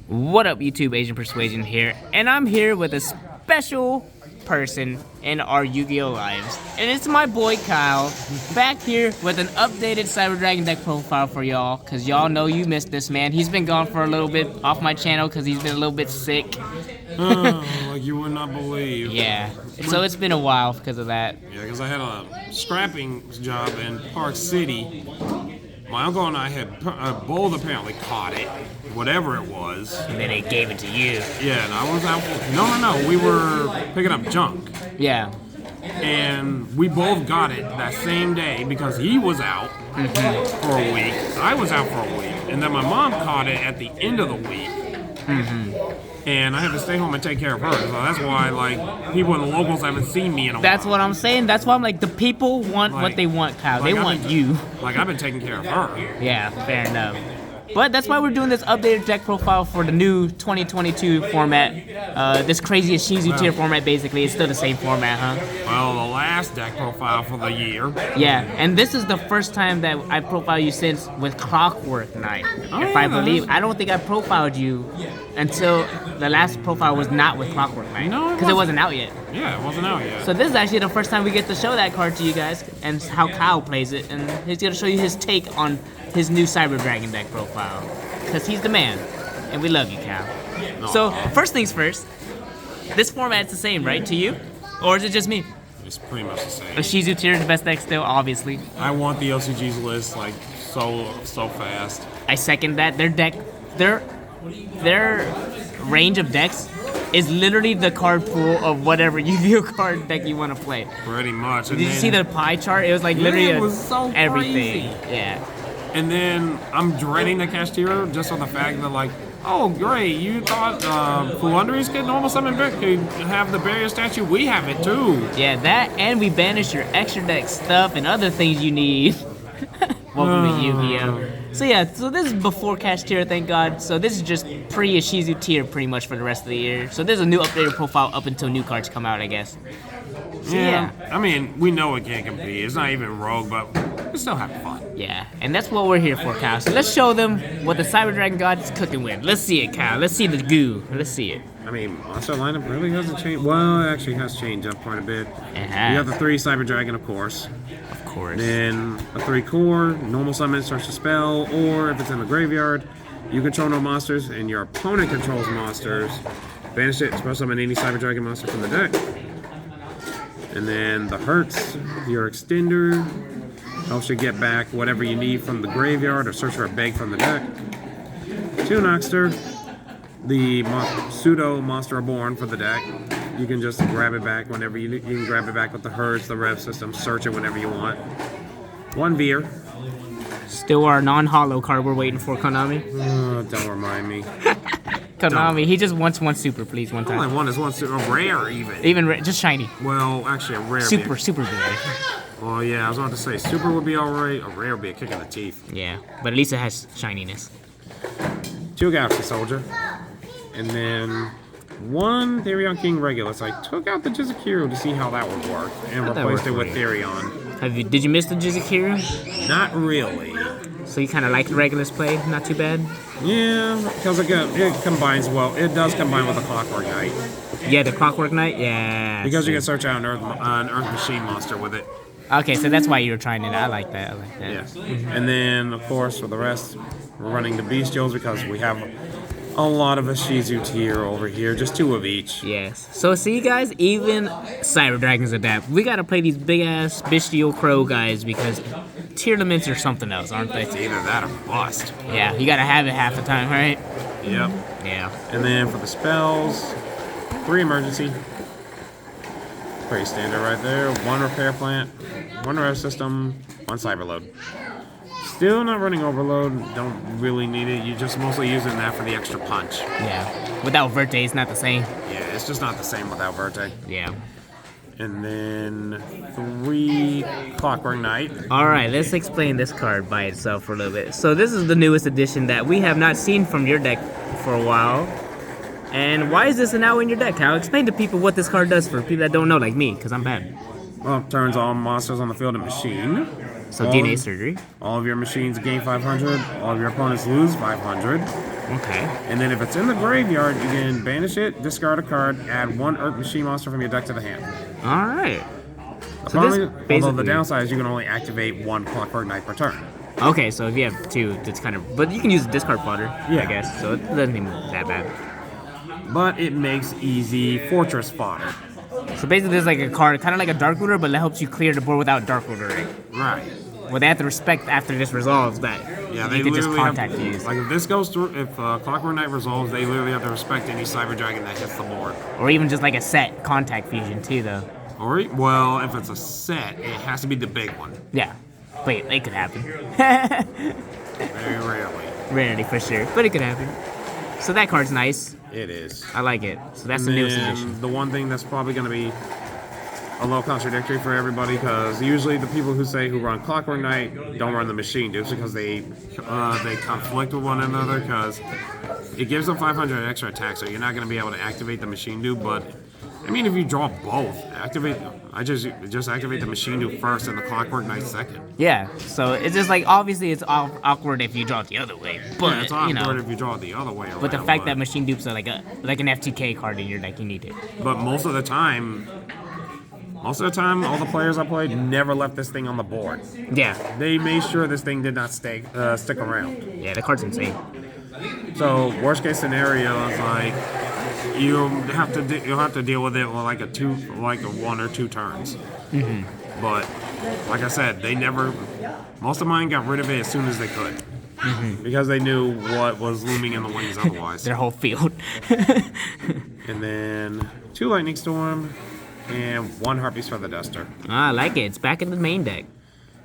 What up, YouTube? Asian Persuasion here, and I'm here with a special person in our Yu-Gi-Oh lives, and it's my boy Kyle, back here with an updated Cyber Dragon deck profile for y'all, cause y'all know you missed this man. He's been gone for a little bit off my channel cause he's been a little bit sick. Like you would not believe. Yeah, so it's been a while because of that. Yeah, because I had a scrapping job in Park City. My uncle and I had both apparently caught it, whatever it was. And then they gave it to you. Yeah, and I was out. No. We were picking up junk. Yeah. And we both got it that same day because he was out for a week. I was out for a week. And then my mom caught it at the end of the week. And I had to stay home and take care of her. So that's why, like, people in the locals haven't seen me in a while. That's what I'm saying. That's why I'm like, the people want what they want, Kyle. They want you. Like, I've been taking care of her. Yeah, fair enough. But that's why we're doing this updated deck profile for the new 2022 format. This crazy Shizu tier format, basically. It's still the same format, huh? Well, the last deck profile for the year. Yeah, and this is the first time that I profiled you since with Clockwork Knight. If I believe. I don't think I profiled you until the last profile was not with Clockwork Knight. No, because it wasn't out yet. Yeah, it wasn't out yet. So this is actually the first time we get to show that card to you guys and how Kyle plays it. And he's going to show you his take on his new Cyber Dragon deck profile. Because he's the man. And we love you, Kyle. So, first things first. This format's the same, right, to you? Or is it just me? It's pretty much the same. A Shizu tier is the best deck still, obviously. I want the OCG's list, like, so fast. I second that. Their range of decks is literally the card pool of whatever Yu-Gi-Oh card deck you want to play. Pretty much. Did you see the pie chart? It was like literally it was so everything. crazy. Yeah. And then I'm dreading the Cashier just on the fact that, like, oh great, you thought Fluundries could normal summon could have the barrier statue? We have it too. Yeah, that and we banished your extra deck stuff and other things you need. Welcome to Yu-Gi-Oh. So yeah, so this is before Cash tier, thank God. So this is just pre-Shizu tier pretty much for the rest of the year. So there's a new updated profile up until new cards come out, I guess. So, yeah. I mean, we know it can't compete. It's not even Rogue, but we still have fun. Yeah, and that's what we're here for, Kyle. So let's show them what the Cyber Dragon God is cooking with. Let's see it, Kyle. Let's see the goo. Let's see it. I mean, monster lineup really hasn't changed. Well, it actually has changed up quite a bit. It has. You have the 3 Cyber Dragon, of course. Of course. Then a 3 core, normal summon starts to spell, or if it's in the graveyard, you control no monsters and your opponent controls monsters. Banish it, special summon any Cyber Dragon monster from the deck. And then the Hertz, your extender, helps you get back whatever you need from the graveyard or search for a bag from the deck. 2 Noxter, the pseudo Monster Reborn for the deck. You can just grab it back whenever you can grab it back with the Hertz, the Rev system, search it whenever you want. 1 Veer. Still our non-hollow card we're waiting for, Konami. Don't remind me. Konami, he just wants one super, please, one time. All I want is one super, a rare even. Even just shiny. Well, actually a rare. Super good. Well, yeah, I was about to say super would be alright, a rare would be a kick in the teeth. Yeah, but at least it has shininess. 2 Galaxy Soldier. And then 1 Therion King regular. So I took out the Jizakiro to see how that would work and replaced it with Therion. Did you miss the Jizakiro? Not really. So you kind of like the Regulus play? Not too bad? Yeah, because it combines well. It does combine with the Clockwork Knight. Yeah, the Clockwork Knight? Yeah. Because you can search out an Earth Machine monster with it. Okay, so that's why you were trying it. I like that. Yeah. And then, of course, for the rest, we're running the Bestials because we have a lot of a Shizu tier over here, just 2 of each. Yes. So see, guys, even Cyber Dragons adapt. We gotta play these big ass Bestial Crow guys because tier limits are something else, aren't they? It's either that or bust. Yeah, you gotta have it half the time, right? Yep. Yeah. And then for the spells, 3 emergency. Pretty standard right there. 1 repair plant, 1 rev system, 1 cyber load. Still not running overload, don't really need it. You're just mostly using that for the extra punch. Yeah. Without Verte, it's not the same. Yeah, it's just not the same without Verte. Yeah. And then 3 Clockwork Knight. Alright, let's explain this card by itself for a little bit. So this is the newest edition that we have not seen from your deck for a while. And why is this now in your deck, Kyle? Explain to people what this card does for people that don't know, like me, because I'm bad. Well, turns all monsters on the field into machine. So All DNA of- surgery. All of your machines gain 500. All of your opponents lose 500. Okay. And then if it's in the graveyard, you can banish it, discard a card, add 1 Earth Machine monster from your deck to the hand. All right. The So this problem- although the basically- downside is you can only activate 1 Clockwork Knight per turn. Okay, so if you have 2, it's kind of. But you can use discard fodder, I Yeah. guess. So it doesn't seem that bad. But it makes easy Fortress fodder. So basically, there's like a card, kind of like a Dark Looter, but that helps you clear the board without Dark Lootering. Right. Well, they have to respect after this resolves that Yeah, you can just literally contact have, these. like if this goes through, if Clockwork Knight resolves, they literally have to respect any Cyber Dragon that hits the board. Or even just like a set contact fusion, too, though. Or well, if it's a set, it has to be the big one. Yeah. Wait, it could happen. Very rarely. Rarely, for sure. But it could happen. So that card's nice. It is. I like it. So that's And the newest then edition. the one thing that's probably going to be a little contradictory for everybody, because usually the people who run Clockwork Knight don't run the Machine Dupes because they conflict with one another, because it gives them 500 extra attack, so you're not going to be able to activate the Machine Dupe. But I mean, if you draw both, I just activate the Machine Dupe first and the Clockwork Knight second. Yeah, so it's just like, obviously it's awkward if you draw it the other way. But, Yeah, it's awkward you know. if you draw it the other way around. But the fact that Machine Dupes are like an FTK card in your deck, you need it. But most of the time, all the players I played never left this thing on the board. Yeah. They made sure this thing did not stick around. Yeah, the card's insane. So worst case scenario is like you'll have to deal with it with like a 1 or 2 turns. Mm-hmm. But like I said, most of mine got rid of it as soon as they could. Mm-hmm. Because they knew what was looming in the wings otherwise. Their whole field. And then 2 Lightning Storm and 1 Harpies for the Duster. I like it. It's back in the main deck.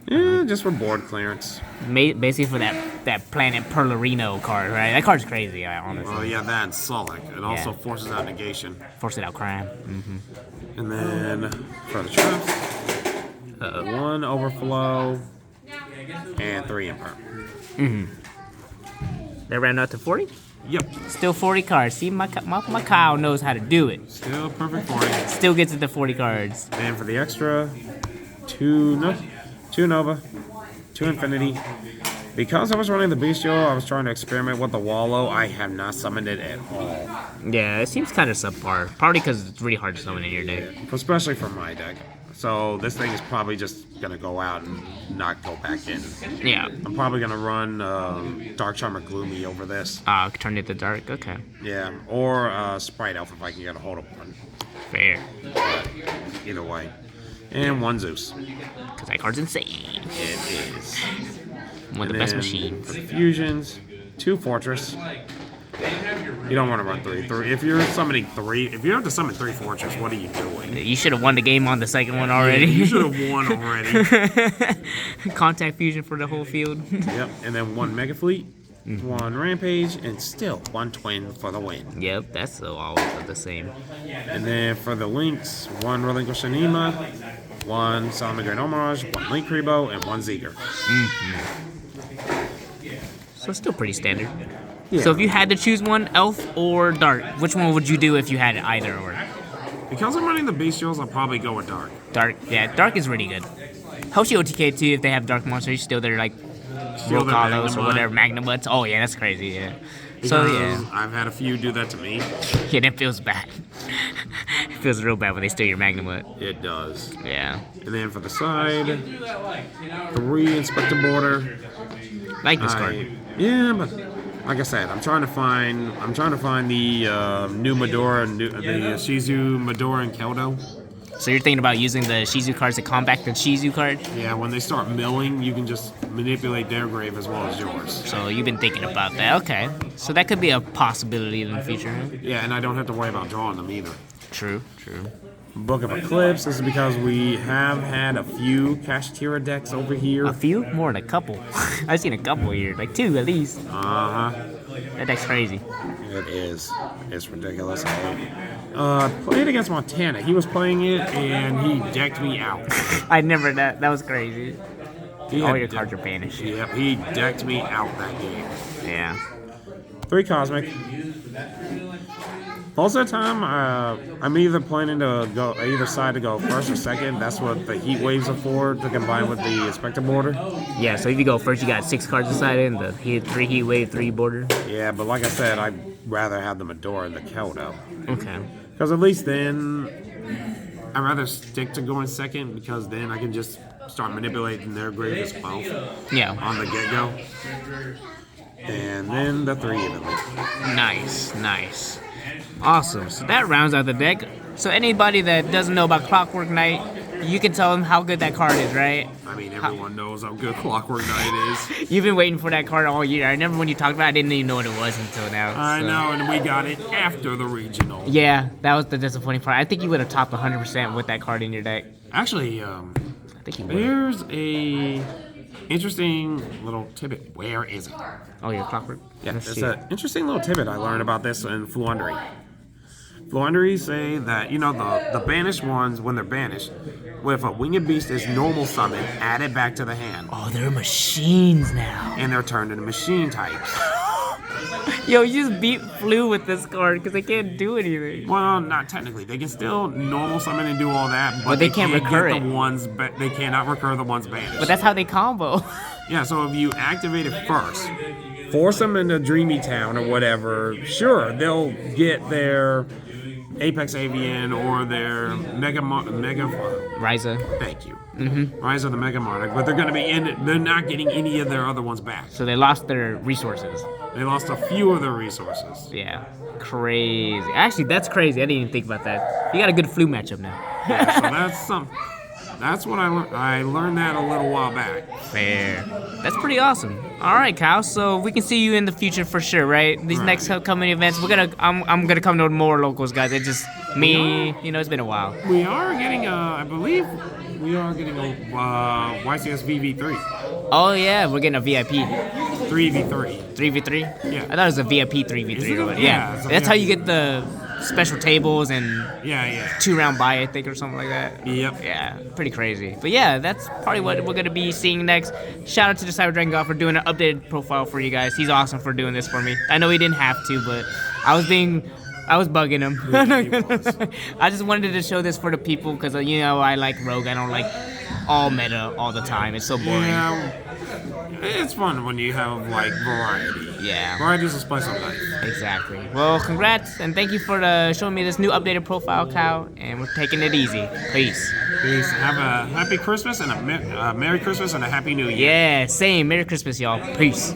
Yeah, just for board clearance. Basically for that Planet Perlerino card, right? That card's crazy, honestly. Well, yeah, that and Sullic. It also forces out negation. Force it out crime. Mm-hmm. And then for the traps, 1 Overflow and 3 Imperm. They ran out to 40? Yep, Still 40 cards. See, my Kyle knows how to do it. still perfect for it. Still gets it to 40 cards. And for the extra, 2 Nova, 2 Infinity. Because I was running the Bestial, I was trying to experiment with the Wallow. I have not summoned it at all. Yeah, it seems kind of subpar. Probably because it's really hard to summon in your deck. Especially for my deck. So this thing is probably just going to go out and not go back in. Yeah. I'm probably going to run Dark Charmer Gloomy over this. Turn it to dark. Okay. Yeah, or Sprite Elf if I can get a hold of one. Fair. Either way. And 1 Zeus. Because that card's insane. It is. One of the And best then machines. For the fusions, 2 Fortress. You don't want to run 3. If you're summoning 3, if you have to summon 3 Fortress, what are you doing? You should have won the game on the second one already. You should have won already. Contact fusion for the whole field. Yep, and then 1 Mega Fleet, 1 Rampage, and still 1 Twin for the win. Yep, that's so always the same. And then for the links, 1 Relinquish Anima, 1 Salamangreat Homage, 1 Link Rebo, and 1 Zeger. So it's still pretty standard. Yeah. So if you had to choose one, Elf or Dark, which one would you do if you had either or? Because I'm running the Bestials, I'll probably go with Dark. Dark, yeah, Dark is really good. Helps you OTK too if they have Dark monsters. Still, they're like Still their Rokalos or Magnamut. whatever, Magnamuts. Oh yeah, that's crazy. Yeah. So Because yeah, I've had a few do that to me. yeah, that feels bad. It feels real bad when they steal your Magnamut. It does. Yeah, And then for the side, 3 Inspector Border. like this card. Yeah, but like I said, I'm trying to find the new Medora, the Shizu, Medora, and Keldo. So you're thinking about using the Shizu cards to combat the Shizu card? Yeah, when they start milling, you can just manipulate their grave as well as yours. So you've been thinking about that. Okay. So that could be a possibility in the future. Huh? Yeah, and I don't have to worry about drawing them either. True, true. Book of Eclipse, this is because we have had a few Kashtira decks over here. A few? More than a couple. I've seen a couple here. Like 2 at least. Uh-huh. That deck's crazy. It is. It's ridiculous. Played against Montana. He was playing it, and he decked me out. I never, that was crazy. He All had your de- cards are banished. Yep, he decked me out that game. Yeah. 3 Cosmic. Most of the time, I'm either planning to go either side to go first or second. That's what the heat waves are for, to combine with the inspector border. Yeah, so if you go first, you got 6 cards decided, and the 3 heat wave, 3 border. Yeah, but like I said, I'd rather have the Medora and the Kyoto. Okay. Because at least then, I'd rather stick to going second, because then I can just start manipulating their grave as well. Yeah. On the get-go. And then the 3 evenly. Nice. Awesome. So that rounds out the deck. So anybody that doesn't know about Clockwork Knight, you can tell them how good that card is, right? I mean, everyone knows how good Clockwork Knight is. You've been waiting for that card all year. I remember when you talked about it, I didn't even know what it was until now. I know, and we got it after the regional. Yeah, that was the disappointing part. I think you would have topped 100% with that card in your deck. Actually, I think you would. there's a interesting little tidbit. Where is it? Oh, your Clockwork? Yeah, Let's there's see. an interesting little tidbit I learned about this in Fluendery. Fluendery say that, the banished ones, when they're banished, if a winged beast is normal summon, add it back to the hand. Oh, they're machines now. And they're turned into machine types. Yo, you just beat Flu with this card because they can't do anything. Well, not technically. They can still normal summon and do all that, but they can't recur get it. the ones. They cannot recur the ones banished. But that's how they combo. Yeah, so if you activate it first, force them into Dreamy Town or whatever, sure, they'll get their Apex Avian or their Mega Ryza. Thank you. Rise of the Mega Monarch, but they're going to be they're not getting any of their other ones back. So they lost their resources. They lost a few of their resources. Yeah. Crazy. Actually, that's crazy. I didn't even think about that. You got a good Flu matchup now. Yeah, so that's what I learned. I learned that a little while back. Fair. That's pretty awesome. All right, Kyle. So we can see you in the future for sure, right? These Right. next upcoming events, I'm gonna come to more locals, guys. It's just me. It's been a while. We are getting I believe we are getting a YCS VV3. Oh yeah, we're getting a VIP 3v3. 3v3. Yeah. I thought it was a VIP 3v3. Is it a- but yeah, it's a that's how you VIP. get the special tables and Yeah. 2-round buy, I think, or something like that. Yep. Yeah, pretty crazy. But yeah, that's probably what we're gonna be seeing next. Shout out to the Cyber Dragon God for doing an updated profile for you guys. He's awesome for doing this for me. I know he didn't have to, but I was bugging him. I just wanted to show this for the people because I like Rogue. I don't like all meta all the time. It's so boring. Yeah. It's fun when you have variety. Yeah. Variety's a spice of life. Exactly. Well, congrats and thank you for showing me this new updated profile, Kyle. And we're taking it easy. Peace. Peace. Have a happy Christmas and a Merry Christmas and a Happy New Year. Yeah, same. Merry Christmas, y'all. Peace.